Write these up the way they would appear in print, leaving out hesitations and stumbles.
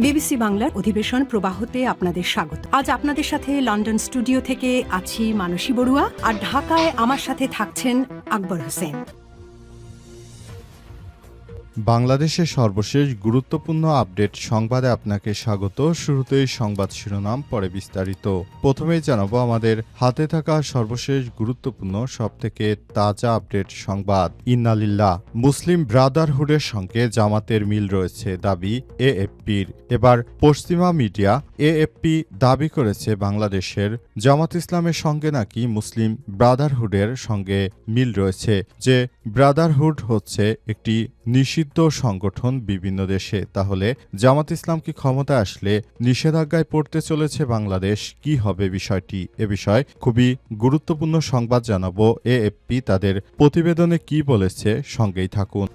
BBC বাংলার অধিবেশন প্রবাহতে আপনাদের স্বাগত। আজ আপনাদের সাথে লন্ডন স্টুডিও থেকে আছি মানসী বড়ুয়া, আর ঢাকায় আমার সাথে থাকছেন আকবর হোসেন। বাংলাদেশের সর্বশেষ গুরুত্বপূর্ণ আপডেট সংবাদে আপনাকে স্বাগত। শুরুতেই সংবাদ শিরোনাম, পরে বিস্তারিত। প্রথমেই জানাবো আমাদের হাতে থাকা সর্বশেষ গুরুত্বপূর্ণ সবথেকে তাজা আপডেট সংবাদ। ইন্নালিল্লাহ, মুসলিম ব্রাদারহুডের সঙ্গে জামাতের মিল রয়েছে দাবি এএফপির। এবার পশ্চিমা মিডিয়া এএফপি দাবি করেছে বাংলাদেশের জামাত ইসলামের সঙ্গে নাকি মুসলিম ব্রাদারহুডের সঙ্গে মিল রয়েছে, যে ব্রাদারহুড হচ্ছে একটি নিষিদ্ধ সংগঠন বিভিন্ন দেশে। তাহলে জামাত ইসলাম কি ক্ষমতায় আসলে নিষেধাজ্ঞায় পড়তে চলেছে বাংলাদেশ? কি হবে বিষয়টি? এ বিষয়ে খুবই গুরুত্বপূর্ণ সংবাদ জানাবো। এএফপি তাদের প্রতিবেদনে কি বলেছে, সঙ্গেই থাকুন।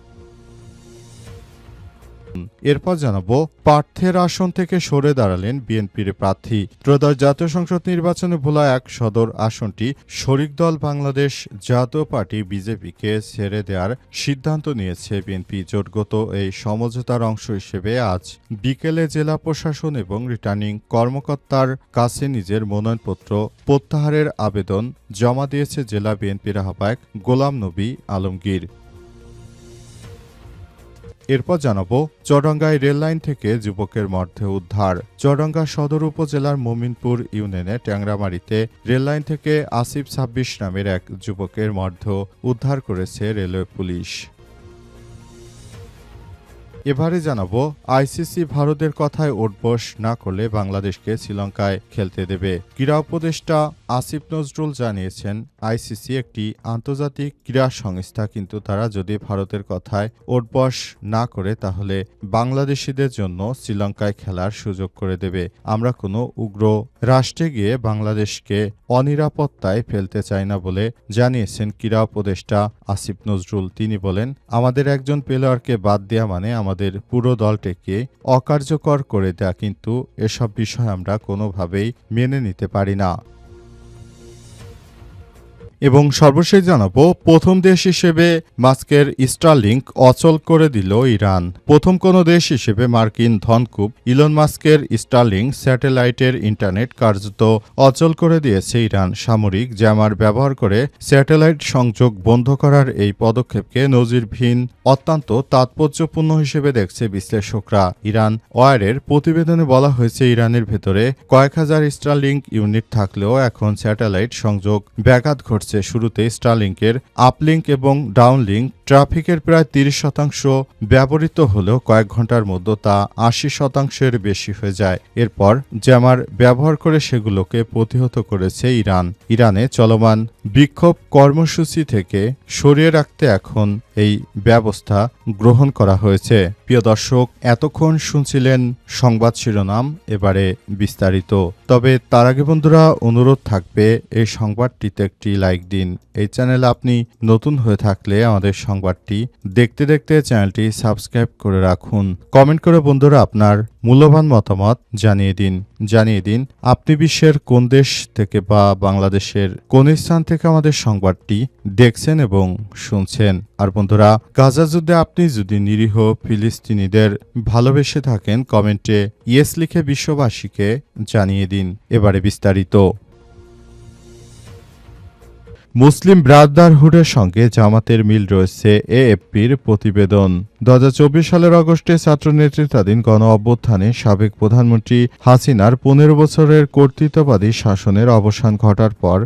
এরপর জানাবো, পার্থের আসন থেকে সরে দাঁড়ালেন বিএনপির প্রার্থী। ত্রয়োদশ জাতীয় সংসদ নির্বাচনে ভোলা ১ সদর আসনটি শরিক দল বাংলাদেশ জাতীয় পার্টি বিজেপিকে ছেড়ে দেওয়ার সিদ্ধান্ত নিয়েছে বিএনপি। জোটগত এই সমঝোতার অংশ হিসেবে আজ বিকেলে জেলা প্রশাসন এবং রিটার্নিং কর্মকর্তার কাছে নিজের মনোনয়নপত্র প্রত্যাহারের আবেদন জমা দিয়েছে জেলা বিএনপির আহ্বায়ক গোলাম নবী আলমগীর। এরপর জানাবো, চুয়াডাঙ্গায় রেললাইন থেকে যুবকের মরদেহ উদ্ধার। চুয়াডাঙ্গা সদর উপজেলার মোমিনপুর ইউনিয়নে ট্যাংরামারিতে রেললাইন থেকে আসিফ ২৬ নামের এক যুবকের মরদেহ উদ্ধার করেছে রেলওয়ে পুলিশ। এবারে জানাবো, আইসিসি ভারতের কথায় ওঠবোস না করলে বাংলাদেশকে শ্রীলঙ্কায় খেলতে দেবে। ক্রীড়া উপদেষ্টা আসিফ নজরুল জানিয়েছেন, আইসিসি একটি আন্তর্জাতিক ক্রীড়া সংস্থা, কিন্তু তারা যদি ভারতের কথায় ওঠবোস না করে তাহলে বাংলাদেশিদের জন্য শ্রীলঙ্কায় খেলার সুযোগ করে দেবে। আমরা কোনো উগ্র রাষ্ট্রে গিয়ে বাংলাদেশকে অনিরাপত্তায় ফেলতে চাই না বলে জানিয়েছেন ক্রীড়া উপদেষ্টা আসিফ নজরুল। তিনি বলেন, আমাদের একজন প্লেয়ারকে বাদ দেওয়া মানে আমাদের পুরো দলটিকে অকার্যকর করে দেয়া, কিন্তু এসব বিষয় আমরা কোনোভাবেই মেনে নিতে পারি না। এবং সর্বশেষ জানাবো, প্রথম দেশ হিসেবে মাস্কের স্টারলিংক অচল করে দিল ইরান। প্রথম কোনো দেশ হিসেবে মার্কিন ধনকুব ইলন মাস্কের স্টারলিংক স্যাটেলাইটের ইন্টারনেট কার্যত অচল করে দিয়েছে ইরান। সামরিক জ্যামার ব্যবহার করে স্যাটেলাইট সংযোগ বন্ধ করার এই পদক্ষেপকে নজিরবিহীন, অত্যন্ত তাৎপর্যপূর্ণ হিসেবে দেখছে বিশ্লেষকরা। ইরান ওয়ারের প্রতিবেদনে বলা হয়েছে, ইরানের ভেতরে কয়েক হাজার স্টারলিংক ইউনিট থাকলেও এখন স্যাটেলাইট সংযোগ ব্যাঘাত ঘটছে। শুরুতে স্টারলিংকের আপলিংক এবং ডাউনলিংক ট্রাফিকের প্রায় ৩০% ব্যবহৃত হলেও কয়েক ঘন্টার মধ্যে তা ৮০%-এর বেশি হয়ে যায়। এরপর জ্যামার ব্যবহার করে সেগুলোকে প্রতিহত করেছে ইরান। ইরানে চলমান বিক্ষোভ কর্মসূচি থেকে সরিয়ে রাখতে এখন এই ব্যবস্থা গ্রহণ করা হয়েছে। প্রিয় দর্শক, এতক্ষণ শুনছিলেন সংবাদ শিরোনাম, এবারে বিস্তারিত। তবে তার আগে বন্ধুরা, অনুরোধ থাকবে এই সংবাদটিতে একটি লাইক দিন। এই চ্যানেলে আপনি নতুন হয়ে থাকলে আমাদের সংবাদটি দেখতে দেখতে চ্যানেলটি সাবস্ক্রাইব করে রাখুন। কমেন্ট করে বন্ধুরা আপনার মূল্যবান মতামত জানিয়ে দিন আপনি বিশ্বের কোন দেশ থেকে বা বাংলাদেশের কোন স্থান থেকে আমাদের সংবাদটি দেখছেন এবং শুনছেন। আর বন্ধুরা, গাজা যুদ্ধে আপনি যদি নিরীহ ফিলিস্তিনিদের ভালোবেসে থাকেন, কমেন্টে ইয়েস লিখে বিশ্ববাসীকে জানিয়ে দিন। এবারে বিস্তারিত। মুসলিম ব্রাদারহুডের সঙ্গে জামাতের মিল রয়েছে এএফপির প্রতিবেদন। ২০২৪ সালের অগস্টে ছাত্র নেতৃত্বাধীন গণ অভ্যুত্থানে সাবেক প্রধানমন্ত্রী হাসিনার ১৫ বছরের কর্তৃত্ববাদী শাসনের অবসান ঘটার পর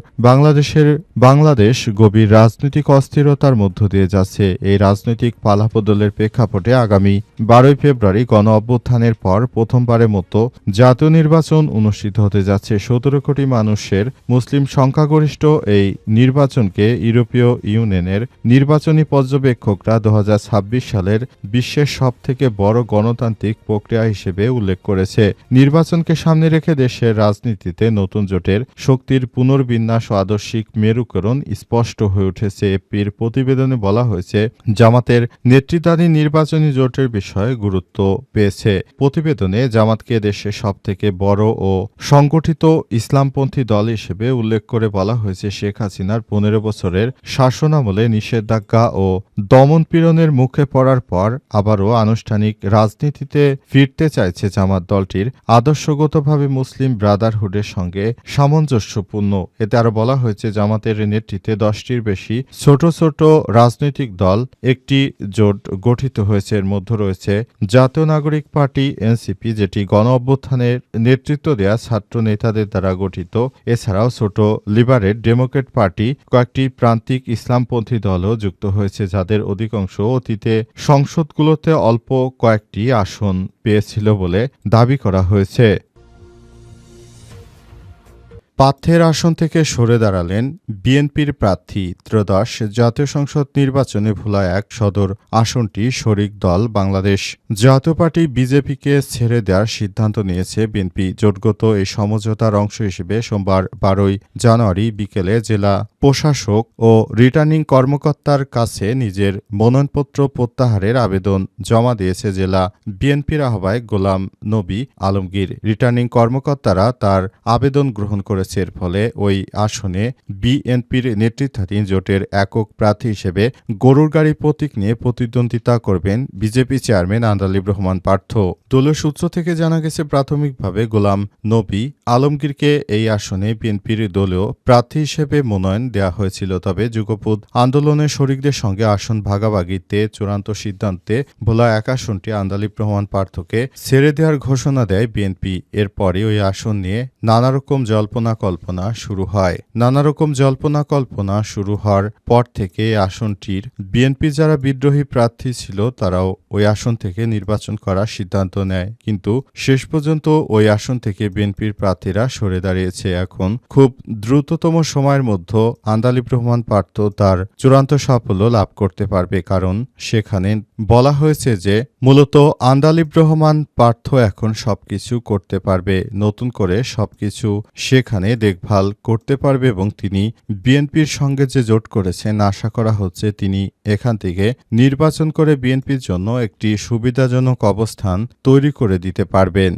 বাংলাদেশ গভীর রাজনৈতিক অস্থিরতার মধ্য দিয়ে যাচ্ছে। এই রাজনৈতিক পালাবদলের প্রেক্ষাপটে আগামী ১২ ফেব্রুয়ারি গণ অভ্যুত্থানের পর প্রথমবারের মতো জাতীয় নির্বাচন অনুষ্ঠিত হতে যাচ্ছে। ১৭ কোটি মানুষের মুসলিম সংখ্যাগরিষ্ঠ এই নির্বাচনকে ইউরোপীয় ইউনিয়নের নির্বাচনী পর্যবেক্ষকরা ২০২৬ সালের বিশ্বের সবথেকে বড় গণতান্ত্রিক প্রক্রিয়া হিসেবে উল্লেখ করেছে। নির্বাচনকে সামনে রেখে দেশের রাজনীতিতে নতুন জোটের শক্তির পুনর্বিন্যাস ও আদর্শিক মেরুকরণ স্পষ্ট হয়ে উঠেছে। এপির প্রতিবেদনে বলা হয়েছে, জামাতের নেতৃত্বাধীন নির্বাচনী জোটের বিষয়ে গুরুত্ব পেয়েছে। প্রতিবেদনে জামাতকে দেশের সবথেকে বড় ও সংগঠিত ইসলামপন্থী দল হিসেবে উল্লেখ করে বলা হয়েছে, শেখ হাসিনার 15 বছরের শাসনামলে নিষেধাজ্ঞা ও দমনপীড়নের মুখে পড়ার পর আবারও আনুষ্ঠানিক রাজনীতিতে ফিরতে চাইছে জামাত। দলটির আদর্শগতভাবে মুসলিম ব্রাদারহুডের সঙ্গে সামঞ্জস্যপূর্ণ। এতে আরও বলা হয়েছে, জামাতের নেতৃত্বে 10টির বেশি ছোট ছোট রাজনৈতিক দল একটি জোট গঠিত হয়েছে। এর মধ্যে রয়েছে জাতীয় নাগরিক পার্টি এনসিপি, যেটি গণ অভ্যুত্থানের নেতৃত্ব দেয়া ছাত্র নেতাদের দ্বারা গঠিত। এছাড়াও ছোট লিবারেল ডেমোক্রেট পার্টি, কয়েকটি প্রান্তিক ইসলামপন্থী দলও যুক্ত হয়েছে, যাদের অধিকাংশ অতীতে সংসদগুলোতে অল্প কয়েকটি আসন পেয়েছিল বলে দাবি করা হয়েছে। পাথের আসন থেকে সরে দাঁড়ালেন বিএনপির প্রার্থী। ত্রয়োদশ জাতীয় সংসদ নির্বাচনে ভোলা 1 সদর আসনটি শরিক দল বাংলাদেশ জাতীয় পার্টি বিজেপিকে ছেড়ে দেওয়ার সিদ্ধান্ত নিয়েছে বিএনপি। জোটগত এই সমঝোতার অংশ হিসেবে সোমবার 12 জানুয়ারি বিকেলে জেলা প্রশাসক ও রিটার্নিং কর্মকর্তার কাছে নিজের মনোনয়নপত্র প্রত্যাহারের আবেদন জমা দিয়েছে জেলা বিএনপির আহ্বায়ক গোলাম নবী আলমগীর। রিটার্নিং কর্মকর্তারা তার আবেদন গ্রহণ করেছে। এর ফলে ওই আসনে বিএনপির নেতৃত্বাধীন জোটের একক প্রার্থী হিসেবে গরুর গাড়ি প্রতীক নিয়ে প্রতিদ্বন্দ্বিতা করবেন বিজেপি চেয়ারম্যান আন্দালিব রহমান পার্থ। দলীয় সূত্র থেকে জানা গেছে, প্রাথমিকভাবে গোলাম নবী আলমগীরকে এই আসনে বিএনপির দলীয় প্রার্থী হিসেবে মনোনয়ন দেওয়া হয়েছিল। তবে যুগপৎ আন্দোলনের শরিকদের সঙ্গে আসন ভাগাভাগিতে চূড়ান্ত সিদ্ধান্তে ভোলা 1 আসনটি আন্দালিব রহমান পার্থকে ছেড়ে দেওয়ার ঘোষণা দেয় বিএনপি। এরপরই ওই আসন নিয়ে নানারকম জল্পনা কল্পনা শুরু হওয়ার পর থেকে আসনটির বিএনপি যারা বিদ্রোহী প্রার্থী ছিল তারাও ওই আসন থেকে নির্বাচন করার সিদ্ধান্ত নেয়। কিন্তু শেষ পর্যন্ত ওই আসন থেকে বিএনপির প্রার্থীরা সরে দাঁড়িয়েছে। এখন খুব দ্রুততম সময়ের মধ্যে আন্দালিব রহমান পার্থ তার চূড়ান্ত সাফল্য লাভ করতে পারবে, কারণ সেখানে বলা হয়েছে যে মূলত আন্দালিব রহমান পার্থ এখন সবকিছু করতে পারবে, নতুন করে সবকিছু সেখানে দেখভাল করতে পারবে এবং তিনি বিএনপির সঙ্গে যে জোট করেছেন, আশা করা হচ্ছে তিনি এখান থেকে নির্বাচন করে বিএনপির জন্য একটি সুবিধাজনক অবস্থান তৈরি করে দিতে পারবেন।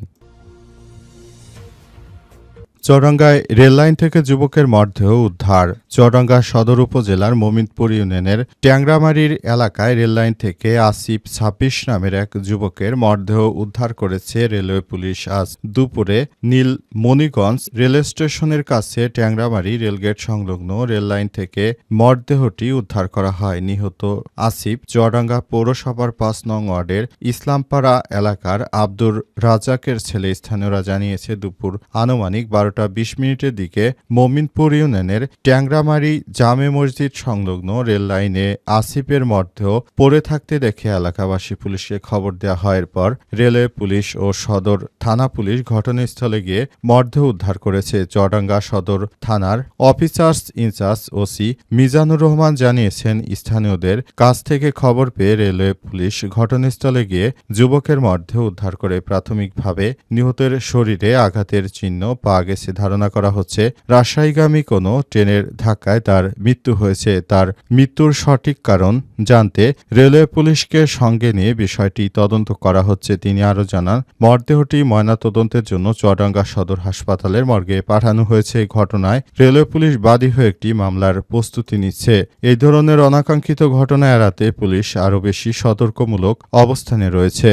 চুয়াডাঙ্গায় রেললাইন থেকে যুবকের মরদেহ উদ্ধার। চুয়াডাঙ্গা সদর উপজেলার মোমিনপুর ইউনিয়নের ট্যাংরামারির এলাকায় রেললাইন থেকে আসিফ 26 নামের এক যুবকের মরদেহ উদ্ধার করেছে রেলওয়ে পুলিশ। আজ দুপুরে নীলমণিগঞ্জ রেল স্টেশনের কাছে ট্যাংরামারি রেলগেট সংলগ্ন রেললাইন থেকে মরদেহটি উদ্ধার করা হয়। নিহত আসিফ চুয়াডাঙ্গা পৌরসভার 5 নং ওয়ার্ডের ইসলামপাড়া এলাকার আব্দুর রাজাকের ছেলে। স্থানীয়রা জানিয়েছে, দুপুর আনুমানিক 12:20 দিকে মোমিনপুর ইউনিয়নের ট্যাংরামারি জামে মসজিদ সংলগ্ন রেল লাইনে আসিফের মরদেহ পড়ে থাকতে দেখে এলাকাবাসী পুলিশকে খবর দেওয়া হয়। এরপর রেলওয়ে পুলিশ ও সদর থানা পুলিশ ঘটনাস্থলে গিয়ে মরদেহ উদ্ধার করেছে। চুয়াডাঙ্গা সদর থানার officers in charge OC Mizanur Rahman জানিয়েছেন, স্থানীয়দের কাছ থেকে খবর পেয়ে রেলওয়ে পুলিশ ঘটনাস্থলে গিয়ে যুবকের মরদেহ উদ্ধার করে। প্রাথমিকভাবে নিহতের শরীরে আঘাতের চিহ্ন পাওয়া গেছে। ধারণা করা হচ্ছে রাজশাহীগামী কোনো ট্রেনের ধাক্কায় তার মৃত্যু হয়েছে। তার মৃত্যুর সঠিক কারণ জানতে রেলওয়ে পুলিশকে সঙ্গে নিয়ে বিষয়টি তদন্ত করা হচ্ছে। তিনি আরও জানান, মরদেহটি ময়নাতদন্তের জন্য চুয়াডাঙ্গা সদর হাসপাতালের মর্গে পাঠানো হয়েছে। এই ঘটনায় রেলওয়ে পুলিশ বাদী হয়ে একটি মামলার প্রস্তুতি নিচ্ছে। এই ধরনের অনাকাঙ্ক্ষিত ঘটনা এড়াতে পুলিশ আরও বেশি সতর্কমূলক অবস্থানে রয়েছে।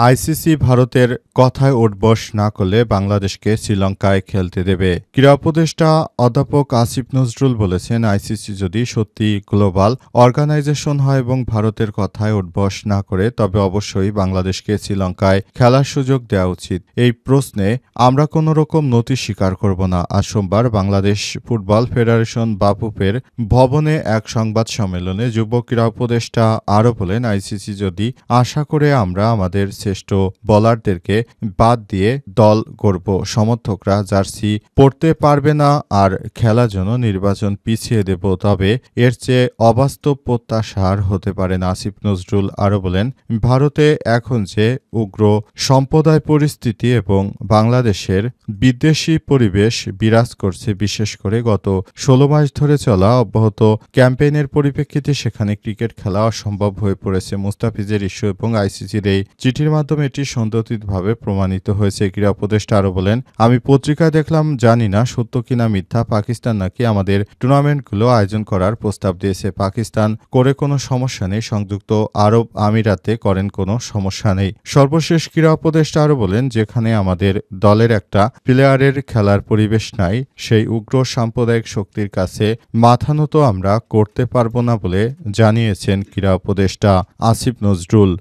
আইসিসি ভারতের কথায় ওঠবস না করলে বাংলাদেশকে শ্রীলঙ্কায় খেলতে দেবে। ক্রীড়া উপদেষ্টা অধ্যাপক আসিফ নজরুল বলেছেন, আইসিসি যদি সত্যি গ্লোবাল অর্গানাইজেশন হয় এবং ভারতের কথায় ওঠবস না করে, তবে অবশ্যই বাংলাদেশকে শ্রীলঙ্কায় খেলার সুযোগ দেওয়া উচিত। এই প্রশ্নে আমরা কোনো রকম নতি স্বীকার করব না। আজ সোমবার বাংলাদেশ ফুটবল ফেডারেশন বাফুফের ভবনে এক সংবাদ সম্মেলনে যুব ক্রীড়া উপদেষ্টা আরও বলেন, আইসিসি যদি আশা করে আমরা আমাদের শ্রেষ্ঠ বোলারদেরকে বাদ দিয়ে দল গড়ব, সমর্থকরা জার্সি পরতে পারবে না আর খেলার জন্য নির্বাচন পিছিয়ে দেব, তবে এর চেয়ে অবাস্তব প্রত্যাশার হতে পারে না। আসিফ নজরুল আরও বলেন, ভারতে এখন যে উগ্র সম্প্রদায় পরিস্থিতি এবং বাংলাদেশের বিদ্বেষী পরিবেশ বিরাজ করছে, বিশেষ করে গত 16 মাস ধরে চলা অব্যাহত ক্যাম্পেইনের পরিপ্রেক্ষিতে সেখানে ক্রিকেট খেলা অসম্ভব হয়ে পড়েছে। মুস্তাফিজের ইস্যু এবং আইসিসির এই চিঠির মাধ্যমে এটি সন্দর্ভিতভাবে প্রমাণিত হয়েছে। ক্রীড়া উপদেষ্টা আরও বলেন, আমি পত্রিকায় দেখলাম, জানি না সত্য কিনা মিথ্যা, পাকিস্তান নাকি আমাদের টুর্নামেন্টগুলো আয়োজন করার প্রস্তাব দিয়েছে। পাকিস্তান করে কোনো সমস্যা নেই, সংযুক্ত আরব আমিরাতে করেন কোনো সমস্যা নেই। সর্বশেষ ক্রীড়া উপদেষ্টা আরও বলেন, যেখানে আমাদের দলের একটা প্লেয়ারের খেলার পরিবেশ নাই, সেই উগ্র সাম্প্রদায়িক শক্তির কাছে মাথা নত আমরা করতে পারব না বলে জানিয়েছেন ক্রীড়া উপদেষ্টা আসিফ নজরুল।